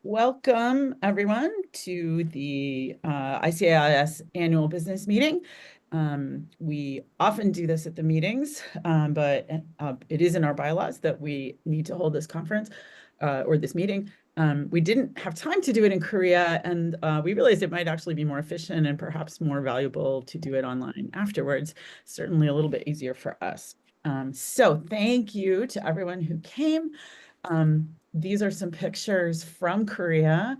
Welcome, everyone, to the ICIS annual business meeting. We often do this at the meetings, but it is in our bylaws that we need to hold this conference or this meeting. We didn't have time to do it in Korea, and we realized it might actually be more efficient and perhaps more valuable to do it online afterwards. Certainly a little bit easier for us. So thank you to everyone who came. These are some pictures from Korea,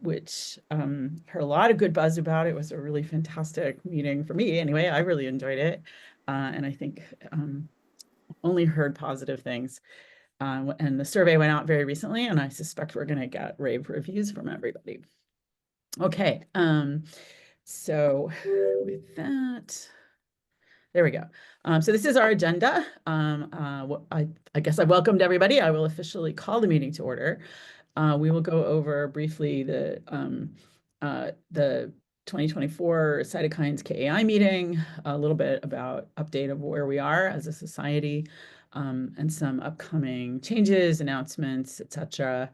which heard a lot of good buzz about. It was a really fantastic meeting for me. Anyway, I really enjoyed it. And I think only heard positive things. And the survey went out very recently, and I suspect we're going to get rave reviews from everybody. Okay, so with that, there we go. So this is our agenda. I guess I welcomed everybody. I will officially call the meeting to order. We will go over briefly the 2024 Cytokines KAI meeting, a little bit about update of where we are as a society, and some upcoming changes, announcements, etc.,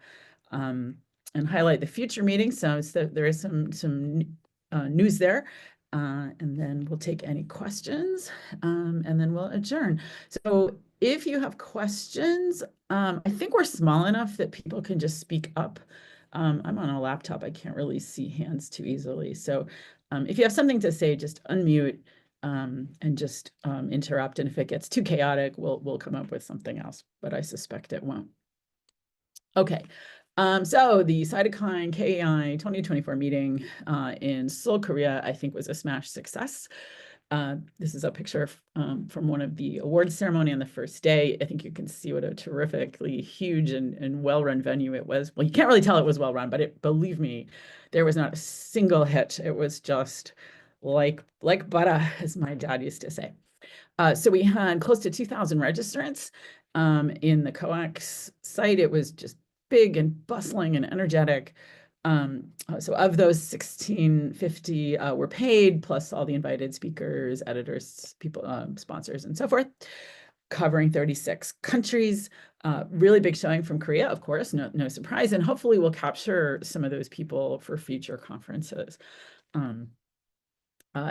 and highlight the future meetings. So there is some news there. And then we'll take any questions, and then we'll adjourn. So if you have questions, I think we're small enough that people can just speak up. I'm on a laptop. I can't really see hands too easily. So if you have something to say, just unmute and just interrupt. And if it gets too chaotic, we'll come up with something else, but I suspect it won't. Okay. So the Cytokine KAI 2024 meeting in Seoul, Korea, I think was a smash success. This is a picture from one of the awards ceremony on the first day. I think you can see what a terrifically huge and well-run venue it was. Well, you can't really tell it was well-run, but believe me, there was not a single hitch. It was just like butter, as my dad used to say. So we had close to 2,000 registrants in the COAX site. It was just big and bustling and energetic. So of those 1,650 were paid, plus all the invited speakers, editors, people, sponsors, and so forth, covering 36 countries. Really big showing from Korea, of course, no surprise. And hopefully we'll capture some of those people for future conferences. And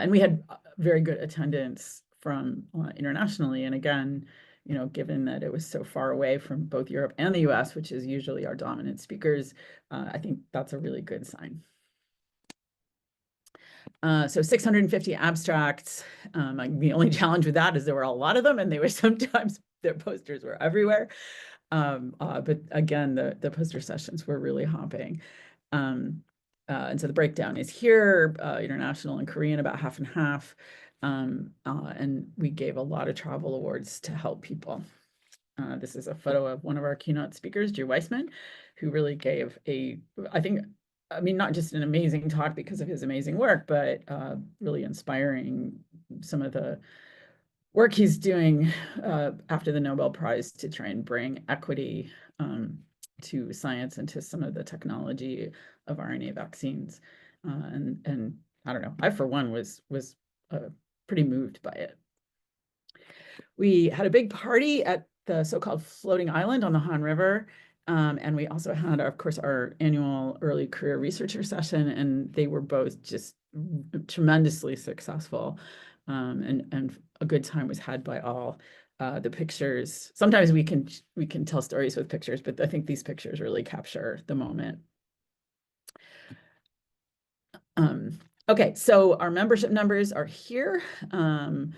we had very good attendance from internationally. And again, given that it was so far away from both Europe and the US, which is usually our dominant speakers, I think that's a really good sign. So 650 abstracts. The only challenge with that is there were a lot of them, and they were sometimes, their posters were everywhere. But again, the poster sessions were really hopping. And so the breakdown is here, international and Korean, about half and half. And we gave a lot of travel awards to help people. This is a photo of one of our keynote speakers, Drew Weissman, who really gave not just an amazing talk because of his amazing work, but really inspiring some of the work he's doing after the Nobel Prize to try and bring equity to science and to some of the technology of RNA vaccines. And I don't know, I for one was pretty moved by it. We had a big party at the so-called floating island on the Han River. And we also had, of course, our annual early career researcher session, and they were both just tremendously successful. And a good time was had by all. The pictures, sometimes we can tell stories with pictures, but I think these pictures really capture the moment. Okay, so our membership numbers are here. I'm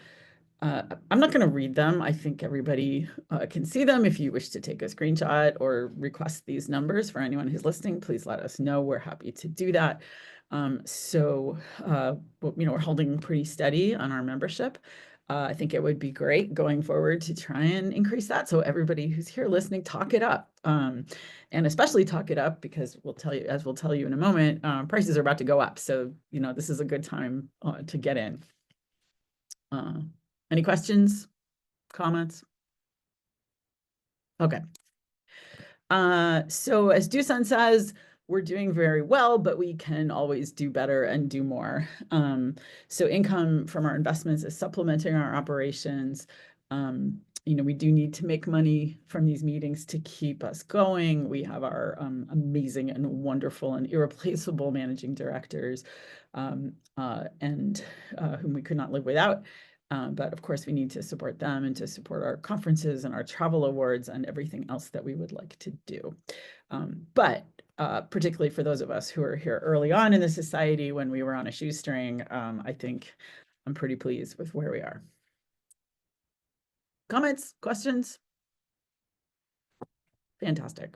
not going to read them. I think everybody can see them. If you wish to take a screenshot or request these numbers for anyone who's listening, please let us know. We're happy to do that. We're holding pretty steady on our membership. I think it would be great going forward to try and increase that. So everybody who's here listening, talk it up. And especially talk it up because we'll tell you in a moment, prices are about to go up. So, this is a good time to get in. Any questions, comments? Okay. So as Dusan says, we're doing very well, but we can always do better and do more. So income from our investments is supplementing our operations. you know, we do need to make money from these meetings to keep us going. We have our amazing and wonderful and irreplaceable managing directors, and whom we could not live without. But of course, we need to support them and to support our conferences and our travel awards and everything else that we would like to do. But particularly for those of us who are here early on in the society when we were on a shoestring, I think I'm pretty pleased with where we are. Comments, questions? Fantastic.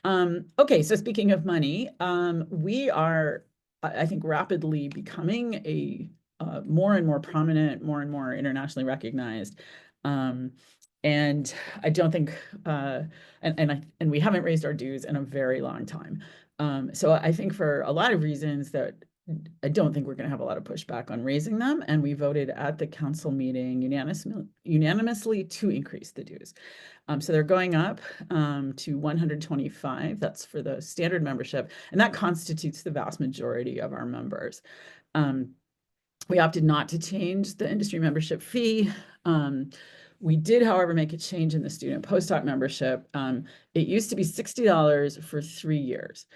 Okay, so speaking of money, we are, I think, rapidly becoming a more and more prominent, more and more internationally recognized. And I don't think, and we haven't raised our dues in a very long time. So I think for a lot of reasons that I don't think we're going to have a lot of pushback on raising them. And we voted at the council meeting unanimously to increase the dues. So they're going up to 125. That's for the standard membership. And that constitutes the vast majority of our members. We opted not to change the industry membership fee. We did, however, make a change in the student postdoc membership. It used to be $60 for 3 years.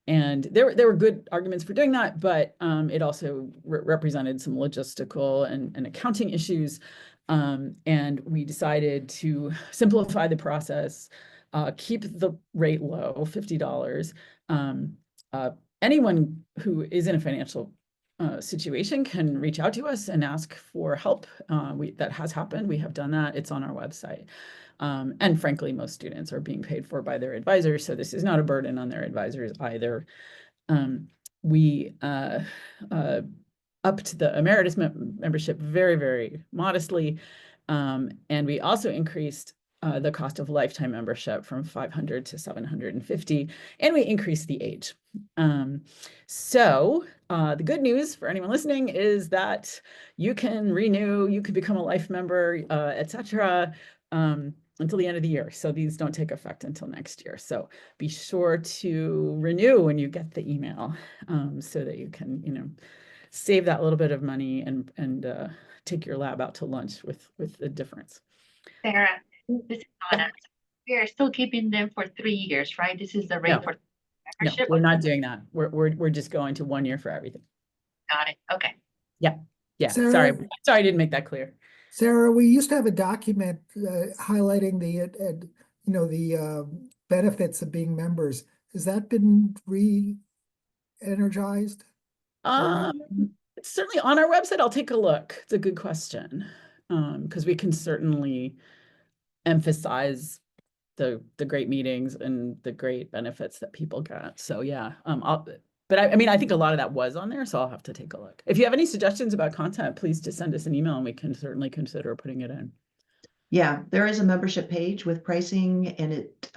And there were good arguments for doing that, but it also represented some logistical and accounting issues. And we decided to simplify the process, keep the rate low, $50. Anyone who is in a financial situation can reach out to us and ask for help. That has happened. We have done that. It's on our website. And frankly, most students are being paid for by their advisors, so this is not a burden on their advisors either. We upped the emeritus membership very, very modestly, and we also increased the cost of lifetime membership from $500 to $750, and we increased the age. So the good news for anyone listening is that you can renew, you could become a life member, etc. Until the end of the year. So these don't take effect until next year. So be sure to renew when you get the email, so that you can, you know, save that little bit of money and take your lab out to lunch with the difference. Sarah, this is Anna. We are still keeping them for 3 years, right? This is the rate for membership. No, we're not doing that. We're just going to 1 year for everything. Got it. Okay. Yeah. Sarah, sorry I didn't make that clear. Sarah, we used to have a document highlighting the the benefits of being members. Has that been re-energized? It's certainly on our website. I'll take a look. It's a good question, because we can certainly emphasize the great meetings and the great benefits that people get. So yeah, but I mean, I think a lot of that was on there, so I'll have to take a look. If you have any suggestions about content, please just send us an email and we can certainly consider putting it in. Yeah, there is a membership page with pricing, and it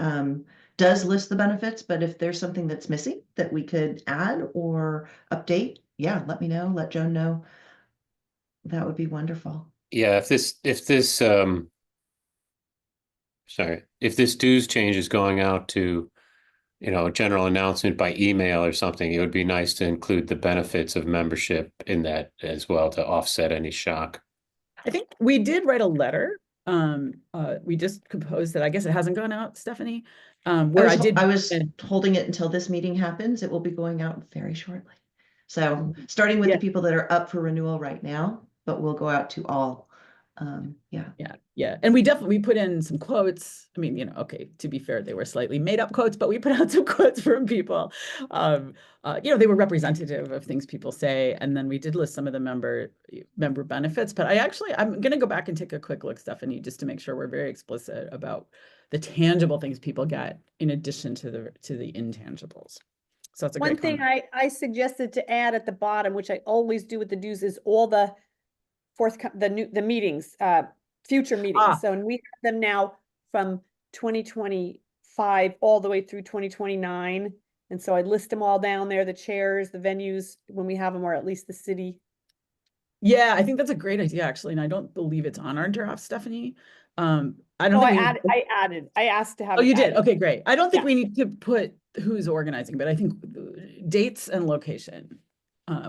does list the benefits, but if there's something that's missing that we could add or update, yeah, let me know, let Joan know. That would be wonderful. Yeah, if this dues change is going out to, you know, a general announcement by email or something, it would be nice to include the benefits of membership in that as well to offset any shock. I think we did write a letter. We just composed it. I guess it hasn't gone out, Stephanie. Where I was holding it until this meeting happens. It will be going out very shortly. So starting with the people that are up for renewal right now, but we'll go out to all. Yeah. And we put in some quotes. I mean, you know, okay, to be fair, they were slightly made up quotes, but we put out some quotes from people. You know, they were representative of things people say. And then we did list some of the member benefits, but I'm going to go back and take a quick look, Stephanie, just to make sure we're very explicit about the tangible things people get in addition to the intangibles. So that's a one great thing I suggested to add at the bottom, which I always do with the dues, is all the meetings, future meetings. So, and we have them now from 2025 all the way through 2029. And so I list them all down there, the chairs, the venues, when we have them, or at least the city. Yeah, I think that's a great idea, actually. And I don't believe it's on our draft, Stephanie. I asked to have it you added. did. Okay, great. I don't think we need to put who's organizing, but I think dates and location,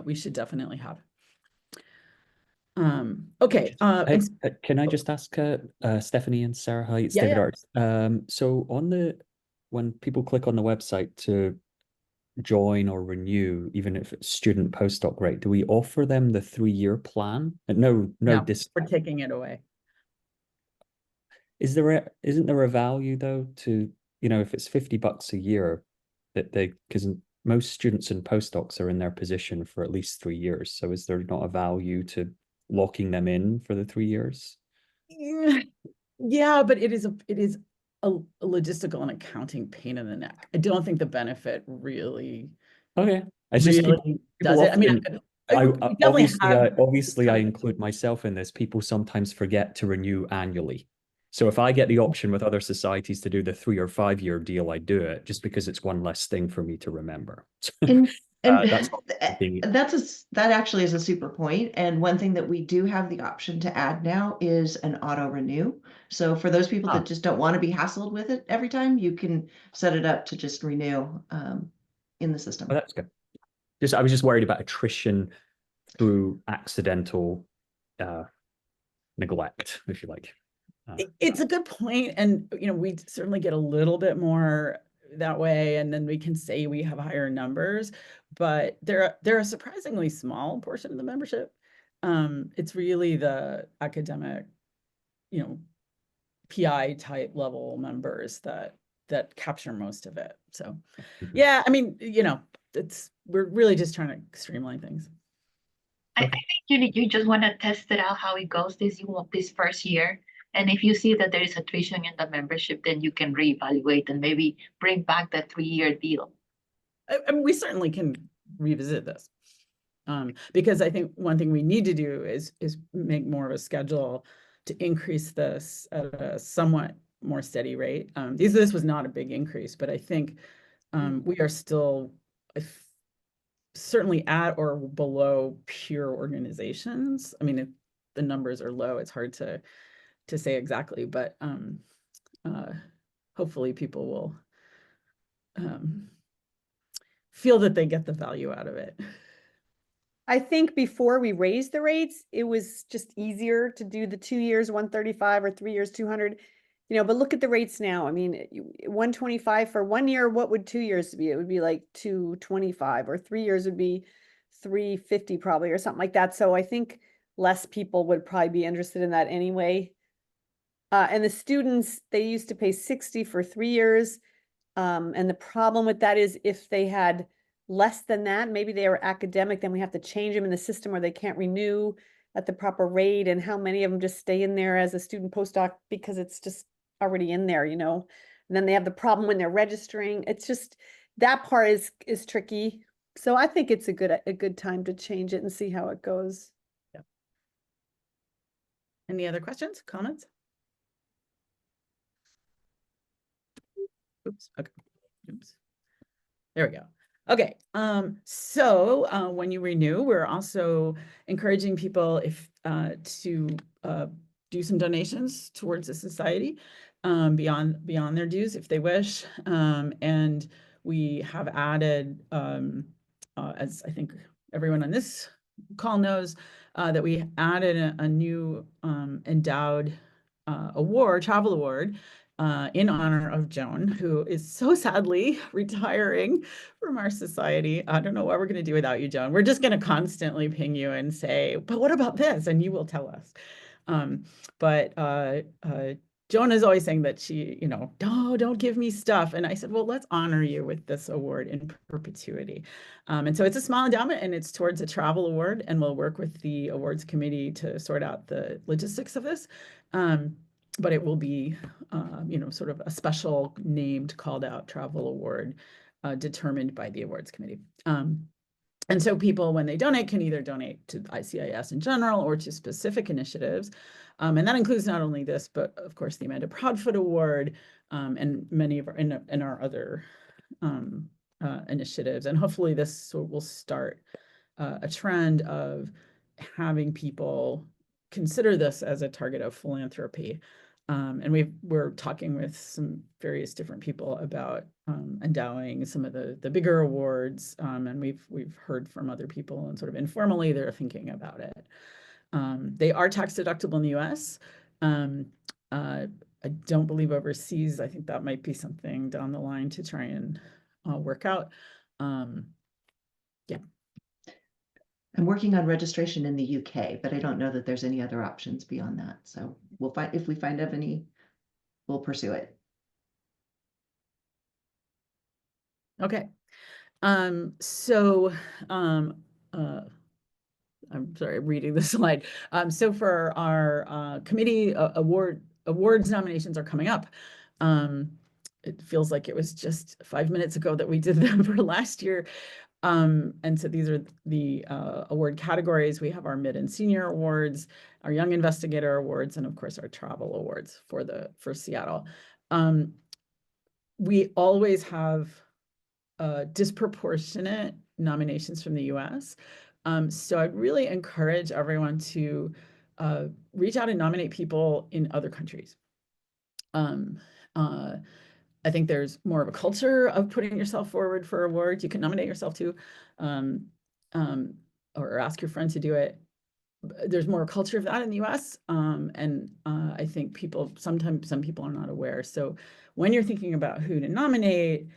we should definitely have. Okay. Hey, can I just ask Stephanie and Sarah? Hi, it's David Art. So when people click on the website to join or renew, even if it's student postdoc rate, do we offer them the 3-year plan? No, we're discount. taking it away. Isn't there a value though to, if it's $50 a year, that because most students and postdocs are in their position for at least 3 years. So is there not a value to locking them in for the 3 years? Yeah, but it is a logistical and accounting pain in the neck. I don't think the benefit really. Okay, I just really does it. I mean, obviously I include myself in this. People sometimes forget to renew annually. So if I get the option with other societies to do the 3 or 5 year deal, I do it just because it's one less thing for me to remember. And that actually is a super point. And one thing that we do have the option to add now is an auto renew. So for those people that just don't want to be hassled with it every time, you can set it up to just renew in the system. Oh, that's good. I was just worried about attrition through accidental neglect, if you like. It's a good point, and we certainly get a little bit more that way, and then we can say we have higher numbers, but they're a surprisingly small portion of the membership. It's really the academic, PI type level members that capture most of it. So, yeah, I mean, we're really just trying to streamline things. I think you just want to test it out how it goes this first year. And if you see that there is attrition in the membership, then you can reevaluate and maybe bring back that 3-year deal. I mean, we certainly can revisit this. Because I think one thing we need to do is make more of a schedule to increase this at a somewhat more steady rate. This was not a big increase, but I think we are still certainly at or below peer organizations. I mean, if the numbers are low, it's hard to say exactly, but hopefully people will feel that they get the value out of it. I think before we raised the rates, it was just easier to do the 2 years, 135 or 3 years, 200, but look at the rates now. I mean, 125 for 1 year, what would 2 years be? It would be like 225, or 3 years would be 350 probably, or something like that. So I think less people would probably be interested in that anyway. And the students, they used to pay 60 for 3 years. And the problem with that is if they had less than that, maybe they are academic, then we have to change them in the system or they can't renew at the proper rate. And how many of them just stay in there as a student postdoc because it's just already in there, and then they have the problem when they're registering. It's just, that part is tricky. So I think it's a good time to change it and see how it goes. Yeah. Any other questions, comments? Oops. Okay. Oops. There we go. Okay. So when you renew, we're also encouraging people to do some donations towards the society beyond their dues if they wish. And we have added, as I think everyone on this call knows, that we added a new endowed travel award in honor of Joan, who is so sadly retiring from our society. I don't know what we're going to do without you, Joan. We're just going to constantly ping you and say, but what about this? And you will tell us. But Joan is always saying that she, don't give me stuff. And I said, well, let's honor you with this award in perpetuity. And so it's a small endowment and it's towards a travel award, and we'll work with the awards committee to sort out the logistics of this. But it will be, sort of a special named, called out travel award determined by the awards committee. And so people, when they donate, can either donate to ICIS in general or to specific initiatives. And that includes not only this, but of course, the Amanda Proudfoot Award and many of our other initiatives. And hopefully this will start a trend of having people consider this as a target of philanthropy. And we're talking with some various different people about endowing some of the bigger awards, and we've heard from other people and sort of informally they're thinking about it. They are tax deductible in the US. I don't believe overseas. I think that might be something down the line to try and work out. Yeah. I'm working on registration in the UK, but I don't know that there's any other options beyond that. So we'll find, if we find of any, we'll pursue it. Okay. I'm sorry, I'm reading the slide. So for our committee awards nominations are coming up. It feels like it was just 5 minutes ago that we did them for last year. And so these are the award categories. We have our mid and senior awards, our young investigator awards, and of course our travel awards for Seattle. We always have disproportionate nominations from the US. So I'd really encourage everyone to reach out and nominate people in other countries. I think there's more of a culture of putting yourself forward for awards. You can nominate yourself too, or ask your friend to do it. There's more culture of that in the US. And I think sometimes some people are not aware. So when you're thinking about who to nominate,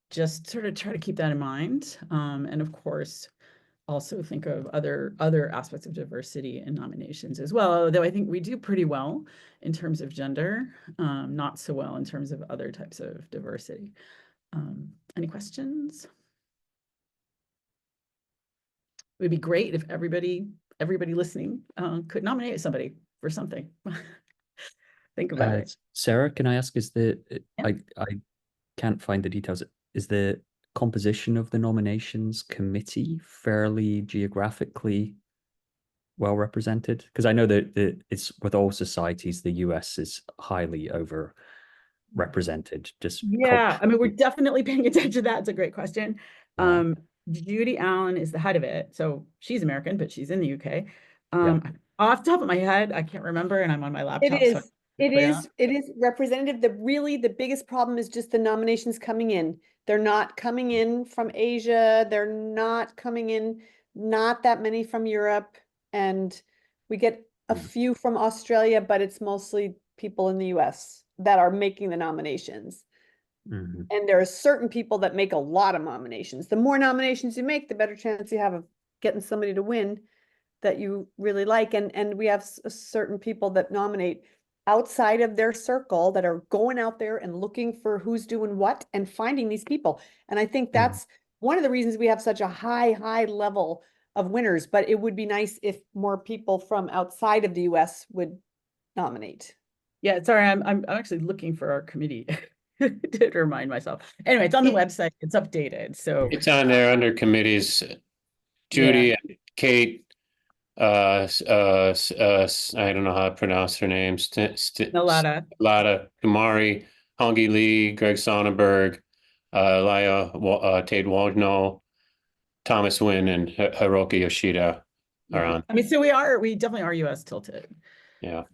just sort of try to keep that in mind. And of course, also think of other aspects of diversity in nominations as well, although I think we do pretty well in terms of gender, not so well in terms of other types of diversity. Any questions? It would be great if everybody listening could nominate somebody for something. Think about it. Sarah, can I ask, Yeah. I can't find the details. Is the composition of the nominations committee fairly geographically well represented? Because I know that it's with all societies, the US is highly overrepresented. Just yeah, I mean, we're definitely paying attention to that. It's a great question. Yeah. Judi Allen is the head of it, so she's American, but she's in the UK. Yeah. Off the top of my head, I can't remember, and I'm on my laptop. It is representative. The biggest problem is just the nominations coming in. They're not coming in from Asia. They're not coming in, not that many from Europe. And we get a few from Australia, but it's mostly people in the US that are making the nominations. Mm-hmm. And there are certain people that make a lot of nominations. The more nominations you make, the better chance you have of getting somebody to win that you really like. And we have certain people that nominate outside of their circle that are going out there and looking for who's doing what and finding these people. And I think that's one of the reasons we have such a high level of winners, but it would be nice if more people from outside of the US would nominate. Yeah, sorry, I'm actually looking for our committee to remind myself. Anyway, it's on the website, it's updated. So it's on there under committees. Judi, Kate, I don't know how to pronounce her name. Nalada, Kumari, Hongi Lee, Greg Sonnenberg, Laya Tate Wagno, Thomas Wynn, and Hiroki Yoshida are on. I mean, so we definitely are US tilted. Yeah.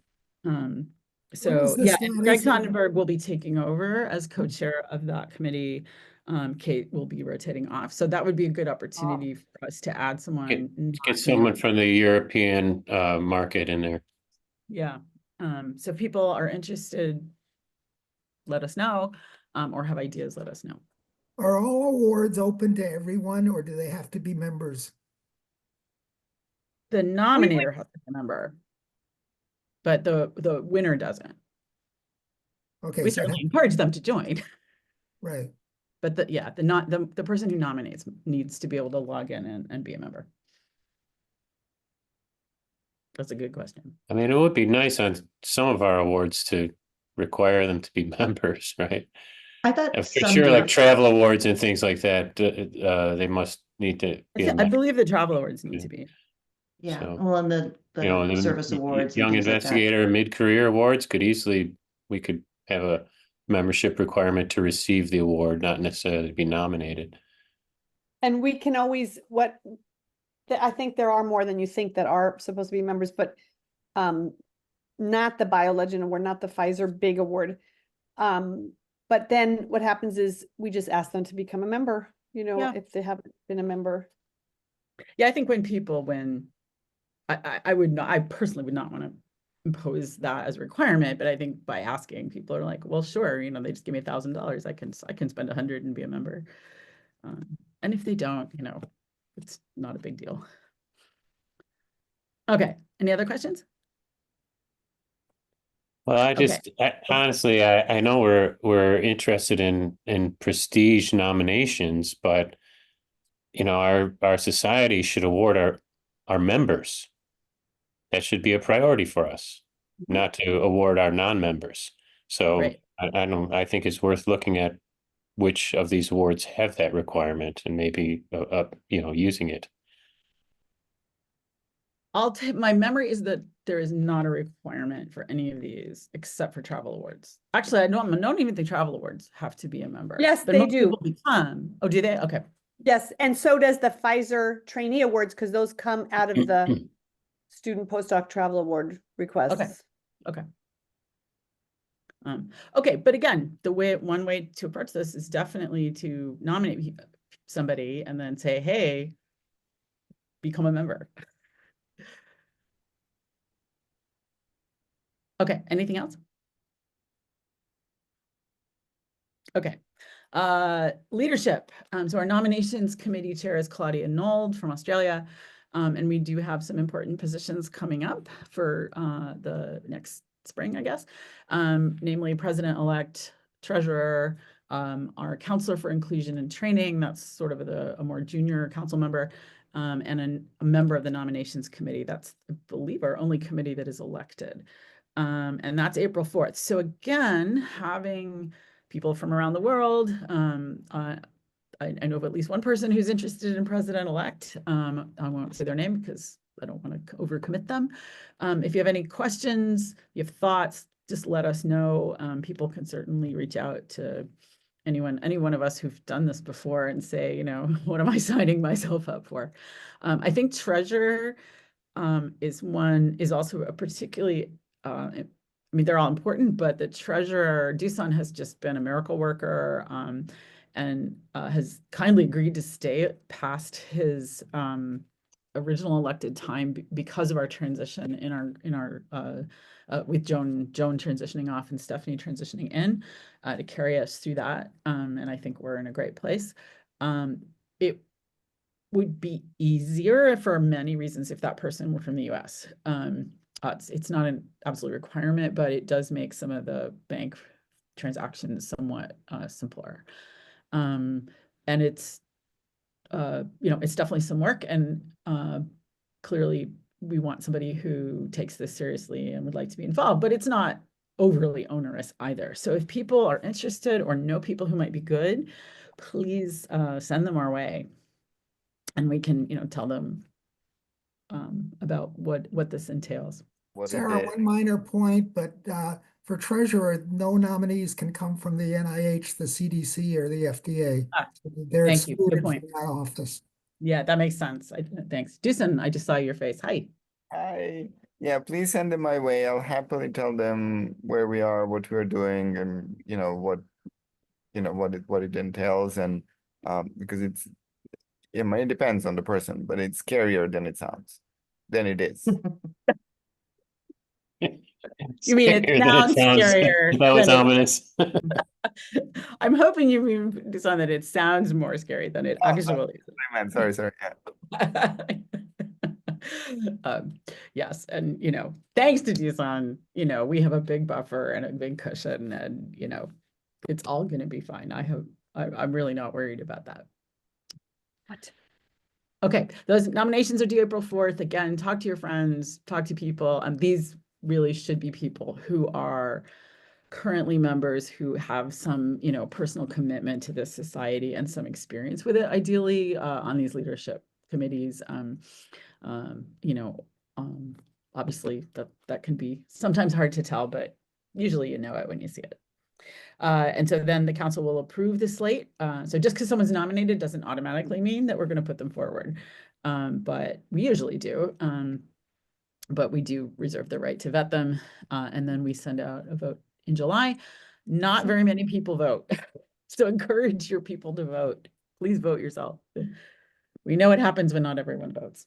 So yeah, Greg Sonnenberg will be taking over as co-chair of that committee. Kate will be rotating off. So that would be a good opportunity for us to add someone. Get someone from the European market in there. Yeah. So if people are interested, let us know, or have ideas, let us know. Are all awards open to everyone, or do they have to be members? The nominator has to be a member, but the winner doesn't. Okay, we certainly encourage them to join. Right. But the person who nominates needs to be able to log in and be a member. That's a good question. I mean, it would be nice on some of our awards to require them to be members, right? I thought for sure, like travel awards and things like that, they must need to be. I believe the travel awards need to be. Yeah, so, well, and the service awards, young investigator, like mid-career awards we could have a membership requirement to receive the award, not necessarily be nominated. And we can always I think there are more than you think that are supposed to be members, but not the BioLegend award, not the Pfizer big award. But then what happens is we just ask them to become a member, if they haven't been a member. Yeah, I think when people win I would not, I personally would not want to impose that as a requirement, but I think by asking, people are like, well, sure, you know, they just give me $1,000, I can spend 100 and be a member. And if they don't, you know, it's not a big deal. Okay, any other questions? Well, honestly, I know we're interested in prestige nominations, but you know, our society should award our members. That should be a priority for us, not to award our non-members. So Right. I think it's worth looking at which of these awards have that requirement and maybe you know, using it. My memory is that there is not a requirement for any of these except for travel awards. Actually, I don't even think travel awards have to be a member. Yes, but they most do. People become. Oh, do they? Okay. Yes, and so does the Pfizer trainee awards, because those come out of the student postdoc travel award requests. Okay. Okay, but again, one way to approach this is definitely to nominate somebody and then say, hey, become a member. Okay, anything else? Okay. Leadership. So our nominations committee chair is Claudia Nold from Australia. And we do have some important positions coming up for the next spring, I guess, namely president-elect, treasurer, our counselor for inclusion and training, that's sort of a more junior council member, and a member of the nominations committee. That's, I believe, our only committee that is elected. And that's April 4th. So again, having people from around the world, I know of at least one person who's interested in president-elect. I won't say their name because I don't want to overcommit them. If you have any questions, you have thoughts, just let us know. People can certainly reach out to any one of us who've done this before and say, you know, what am I signing myself up for? I think treasurer is also a particularly, I mean, they're all important, but the treasurer, Dusan, has just been a miracle worker, and has kindly agreed to stay past his original elected time because of our transition in our with Joan transitioning off and Stephanie transitioning in, to carry us through that. And I think we're in a great place. It would be easier for many reasons if that person were from the US. It's not an absolute requirement, but it does make some of the bank transactions somewhat simpler. And it's, you know, it's definitely some work, and clearly we want somebody who takes this seriously and would like to be involved, but it's not overly onerous either. So if people are interested or know people who might be good, please send them our way, and we can, you know, tell them about what this entails. Sarah, one minor point, but for treasurer, no nominees can come from the NIH, the CDC, or the FDA. They're Thank you. Good excluded point. from that office. Yeah, that makes sense. Thanks. Dusan, I just saw your face. Hi. Hi. Yeah, please send them my way. I'll happily tell them where we are, what we're doing, and what it entails, and because it depends on the person, but it's scarier than it sounds, than it is. You mean it sounds scarier? That was ominous. I'm hoping you mean, Dusan, that it sounds more scary than it actually is. Sorry. Yeah. Yes, and you know, thanks to Dusan, you know, we have a big buffer and a big cushion, and you know, it's all going to be fine. I'm really not worried about that. What? Okay, those nominations are due April 4th. Again, talk to your friends, talk to people. These really should be people who are currently members who have some, you know, personal commitment to this society and some experience with it, ideally on these leadership committees. You know, obviously that can be sometimes hard to tell, but usually you know it when you see it. And so then the council will approve the slate. So just because someone's nominated doesn't automatically mean that we're going to put them forward. But we usually do. But we do reserve the right to vet them. And then we send out a vote in July. Not very many people vote. So encourage your people to vote. Please vote yourself. We know what happens when not everyone votes.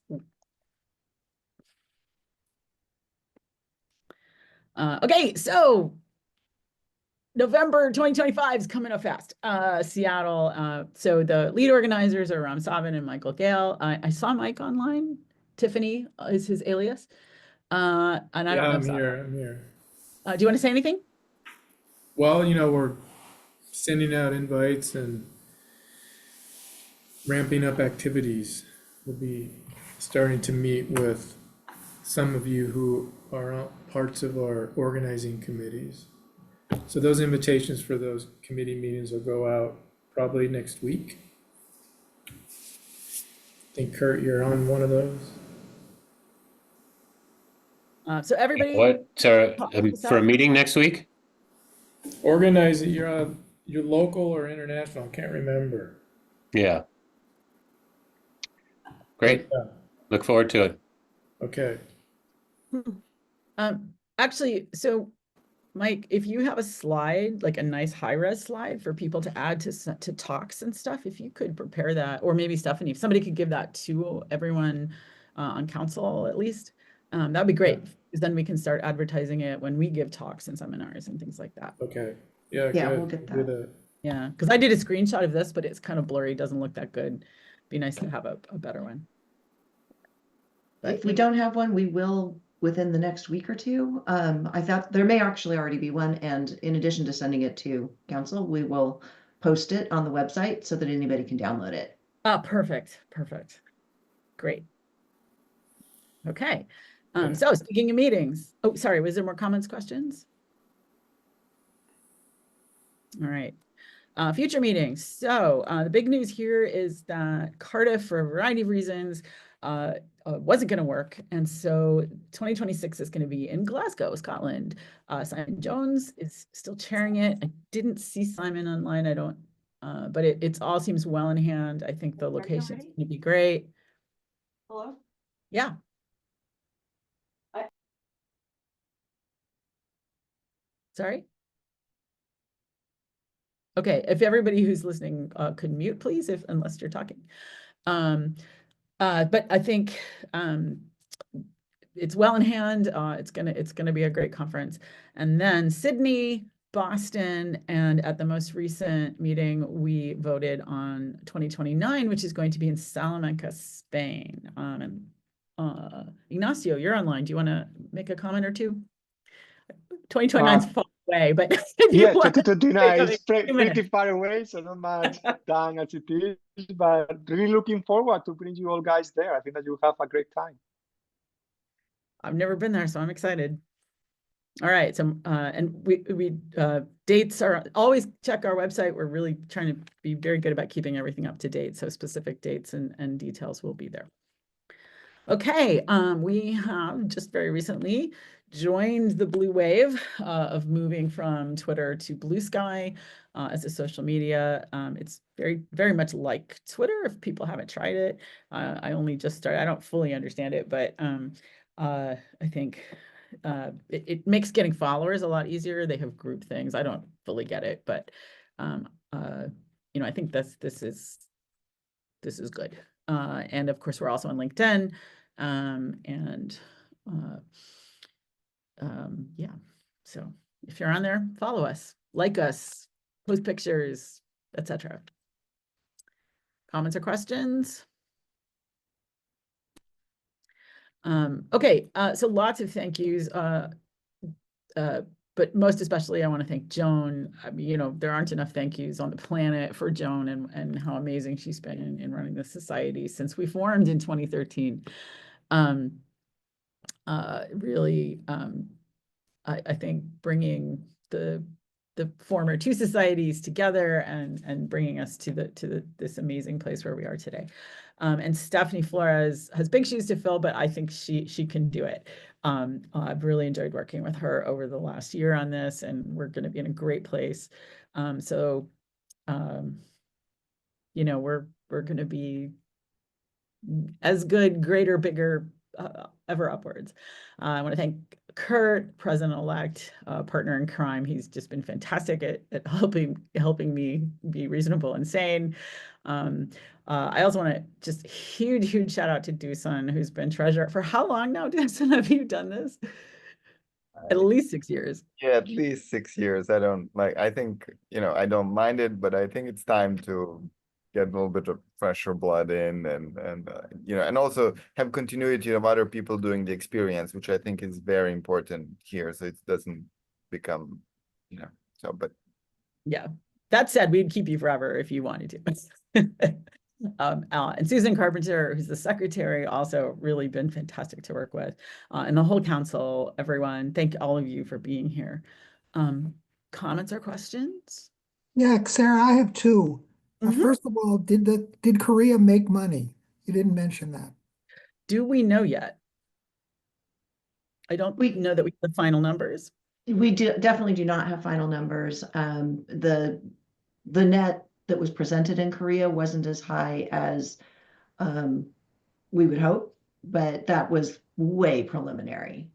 Okay, so November 2025 is coming up fast. Seattle. So the lead organizers are Ram Savin and Michael Gale. I saw Mike online. Tiffany is his alias. And I don't know. I'm here. I'm here. Do you want to say anything? Well, we're sending out invites and ramping up activities. We'll be starting to meet with some of you who are parts of our organizing committees. So those invitations for those committee meetings will go out probably next week. I think, Kurt, you're on one of those. So everybody. What? So for a meeting next week? Organize it. You're local or international. I can't remember. Yeah. Great. Look forward to it. Okay. Actually, so Mike, if you have a slide, like a nice high-res slide for people to add to talks and stuff, if you could prepare that, or maybe Stephanie, if somebody could give that to everyone on council at least, that'd be great. Because then we can start advertising it when we give talks and seminars and things like that. Okay. Yeah, Yeah, good. we'll get that. Yeah, because I did a screenshot of this, but it's kind of blurry, doesn't look that good. Be nice to have a better one. But If we don't have one, we will within the next week or two. I thought there may actually already be one, and in addition to sending it to council, we will post it on the website so that anybody can download it. Perfect. Great. Okay. So speaking of meetings, oh, sorry, was there more comments, questions? All right. Future meetings. So the big news here is that Cardiff, for a variety of reasons, wasn't going to work. And so 2026 is going to be in Glasgow, Scotland. Simon Jones is still chairing it. I didn't see Simon online. I don't, but it all seems well in hand. I think the location is going to be great. Hello? Yeah. Sorry? Okay, if everybody who's listening could mute, please, unless you're talking. But I think it's well in hand. It's gonna be a great conference. And then Sydney, Boston, and at the most recent meeting, we voted on 2029, which is going to be in Salamanca, Spain. Ignacio, you're online. Do you want to make a comment or two? 2029 is far away, but yeah, 2029 is pretty far away, so not much done as it is, but really looking forward to bring you all guys there. I think that you'll have a great time. I've never been there, so I'm excited. All right, so and we dates are always check our website. We're really trying to be very good about keeping everything up to date, so specific dates and details will be there. Okay, we have just very recently joined the blue wave of moving from Twitter to Blue Sky as a social media. It's very, very much like Twitter if people haven't tried it. I only just started. I don't fully understand it, but I think it makes getting followers a lot easier. They have group things. I don't fully get it, but I think this is good. And of course, we're also on LinkedIn. Yeah, so if you're on there, follow us, like us, post pictures, etc. Comments or questions? Okay, so lots of thank yous, but most especially I want to thank Joan. There aren't enough thank yous on the planet for Joan and how amazing she's been in running the society since we formed in 2013. Really, I think bringing the former two societies together and bringing us to this amazing place where we are today. And Stephanie Flores has big shoes to fill, but I think she can do it. I've really enjoyed working with her over the last year on this, and we're going to be in a great place. We're going to be as good, greater, bigger, ever upwards. I want to thank Kurt, president-elect, partner in crime. He's just been fantastic at helping me be reasonable and sane. I also want to just huge shout out to Dusan, who's been treasurer for how long now? Dusan, have you done this? At least 6 years. Yeah, at least 6 years. I don't like, I think, I don't mind it, but I think it's time to get a little bit of fresher blood in and also have continuity of other people doing the experience, which I think is very important here. So it doesn't become, but. Yeah. That said, we'd keep you forever if you wanted to. And Susan Carpenter, who's the secretary, also really been fantastic to work with. And the whole council, everyone, thank all of you for being here. Comments or questions? Yeah, Sarah, I have two. First of all, did Korea make money? You didn't mention that. Do we know yet? I don't know that we have the final numbers. We definitely do not have final numbers. The net that was presented in Korea wasn't as high as we would hope, but that was way preliminary,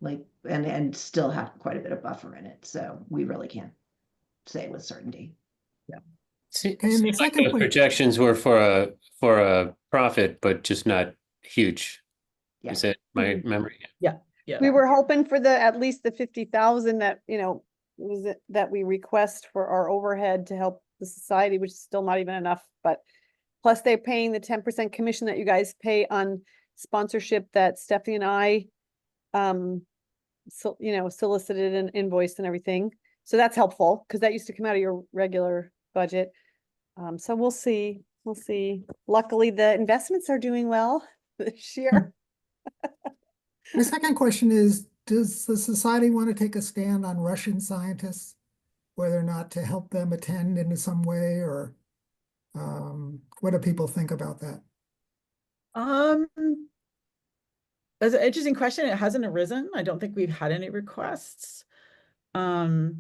and still had quite a bit of buffer in it. So we really can't say with certainty. Yeah. Seems like the projections were for a profit, but just not huge. Yeah. Is it my memory? Yeah. Yeah. We were hoping for at least the 50,000 that, that we request for our overhead to help the society, which is still not even enough, but plus they're paying the 10% commission that you guys pay on sponsorship that Stephanie and I, solicited and invoiced and everything. So that's helpful because that used to come out of your regular budget. So we'll see. Luckily, the investments are doing well this year. My second question is, does the society want to take a stand on Russian scientists, whether or not to help them attend in some way, or what do people think about that? That's an interesting question. It hasn't arisen. I don't think we've had any requests. How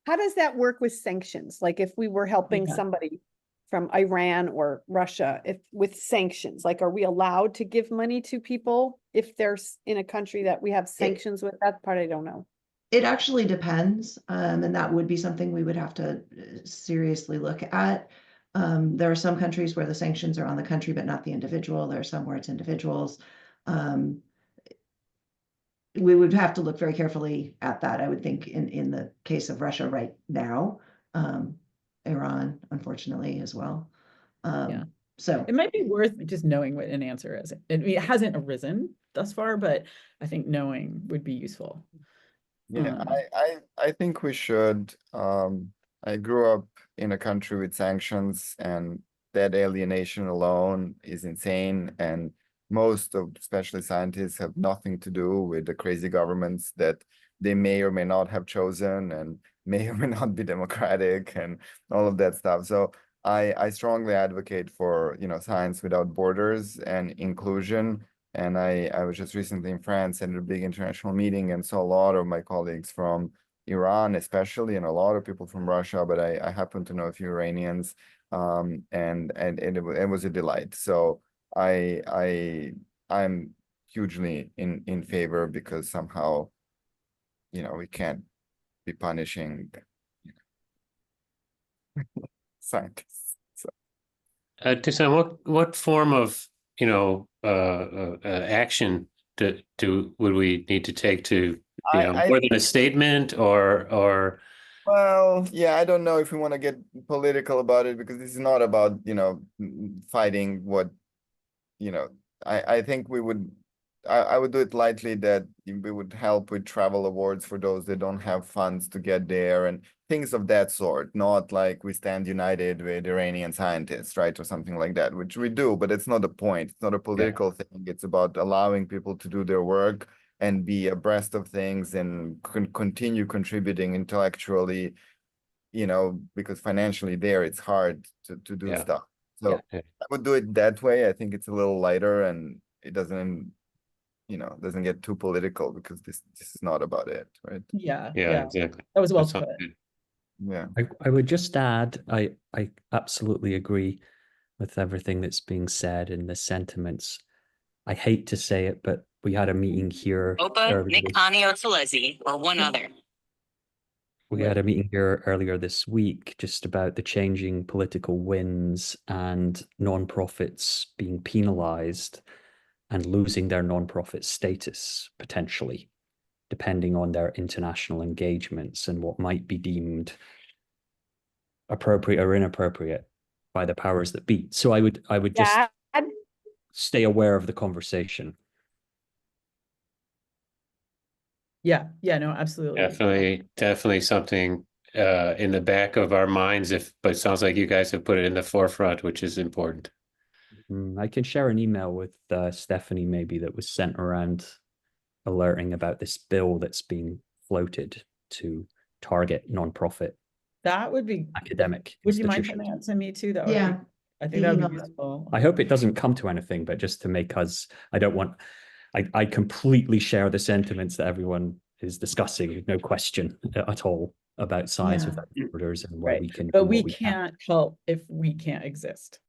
does that work with sanctions? Like if we were helping somebody from Iran or Russia, with sanctions, are we allowed to give money to people if they're in a country that we have sanctions with? That part I don't know. It actually depends, and that would be something we would have to seriously look at. There are some countries where the sanctions are on the country but not the individual. There are some where it's individuals. We would have to look very carefully at that, I would think, in the case of Russia right now. Iran, unfortunately, as well. So it might be worth just knowing what an answer is. It hasn't arisen thus far, but I think knowing would be useful. Yeah, I think we should. I grew up in a country with sanctions, and that alienation alone is insane. And most of, especially scientists, have nothing to do with the crazy governments that they may or may not have chosen and may or may not be democratic and all of that stuff. So I strongly advocate for, science without borders and inclusion. And I was just recently in France at a big international meeting and saw a lot of my colleagues from Iran, especially, and a lot of people from Russia, but I happen to know a few Iranians, and it was a delight. So I'm hugely in favor, because somehow, we can't be punishing scientists. So. Tucson, what form of action would we need to take to more than a statement or well, yeah, I don't know if we want to get political about it, because this is not about fighting what I think we would I would do it lightly, that we would help with travel awards for those that don't have funds to get there and things of that sort. Not like we stand united with Iranian scientists, right? Or something like that, which we do, but it's not the point. It's not a political thing. It's about allowing people to do their work and be abreast of things and continue contributing intellectually, because financially there it's hard to do stuff. So I would do it that way. I think it's a little lighter, and it doesn't get too political, because this is not about it, right? Yeah, exactly. That was well put. Yeah, I would just add, I absolutely agree with everything that's being said and the sentiments. I hate to say it, but we had a meeting here. We had a meeting here earlier this week just about the changing political winds and non-profits being penalized. and losing their nonprofit status potentially, depending on their international engagements and what might be deemed appropriate or inappropriate by the powers that be. So I would just stay aware of the conversation. Yeah, no, absolutely. Definitely something in the back of our minds, but it sounds like you guys have put it in the forefront, which is important. I can share an email with Stephanie maybe that was sent around alerting about this bill that's being floated to target nonprofit. That would be academic. Would you mind sending that to me too? That would be, I think that would be useful. I hope it doesn't come to anything, but just to make us, I completely share the sentiments that everyone is discussing, no question at all, about size without borders and what we can. But we can't help if we can't exist.